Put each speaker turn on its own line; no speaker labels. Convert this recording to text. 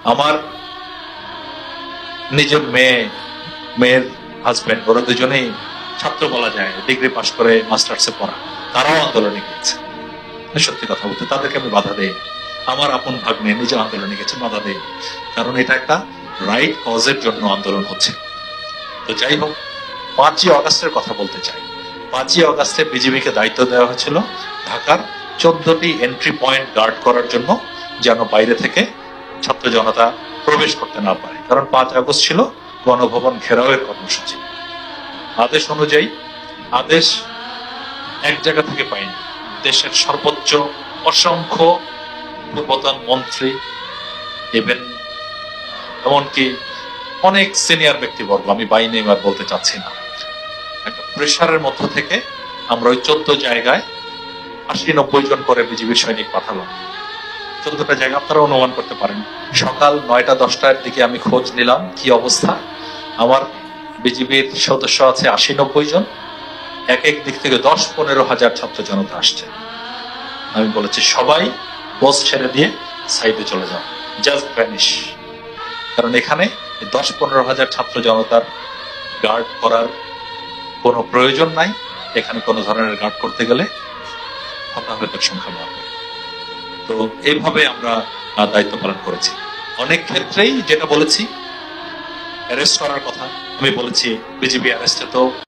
আমার নিজের মেয়ের হাজবেন্ড, ওরা দুজনেই ছাত্র বলা যায়, ডিগ্রি পাশ করে মাস্টার্সে পড়া, তারাও আন্দোলনে গিয়েছে। সত্যি কথা বলতে তাদেরকে আমি বাধা দেই। আমার আপন ভাগ্নে নিজে আন্দোলনে গেছে, বাধা দেই, কারণ এটা একটা রাইট কজের জন্য আন্দোলন হচ্ছে। তো যাই হোক, 5ই অগাস্টের কথা বলতে চাই। 5ই অগাস্টে বিজিবিকে দায়িত্ব দেওয়া হয়েছিল ঢাকার 14টি এন্ট্রি পয়েন্ট গার্ড করার জন্য, যেন বাইরে থেকে ছাত্র জনতা প্রবেশ করতে না পারে। কারণ 5 আগস্ট ছিল গণভবন ঘেরাওয়ের কর্মসূচি। আদেশ অনুযায়ী, আদেশ এক জায়গা থেকে পাইনি, দেশের সর্বোচ্চ অসংখ্য পূর্বতন মন্ত্রী, ইভেন এমনকি অনেক সিনিয়র ব্যক্তিবর্গ, আমি বাইনে এবার বলতে চাচ্ছি না, একটা প্রেশারের মধ্য থেকে আমরা ওই 14 জায়গায় 80-90 জন করে বিজিবির সৈনিক পাঠালাম। 14টা জায়গা আপনারা অনুমান করতে পারেন। সকাল 9টা-10টার দিকে আমি খোঁজ নিলাম কি অবস্থা। আমার বিজিবির সদস্য আছে 80-90 জন, এক এক দিক থেকে 10-15 হাজার ছাত্র জনতা আসছে। আমি বলেছি সবাই পোস্ট ছেড়ে দিয়ে সাইডে চলে যাও, জাস্ট ভ্যানিশ। কারণ এখানে 10-15 হাজার ছাত্র জনতার গার্ড করার কোনো প্রয়োজন নাই। এখানে কোনো ধরনের গার্ড করতে গেলে হতাহতের সংখ্যা বাড়বে। তো এইভাবে আমরা দায়িত্ব পালন করেছি। অনেক ক্ষেত্রেই যেটা বলেছি, অ্যারেস্ট করার কথা আমি বলেছি, বিজিবি অ্যারেস্টে তো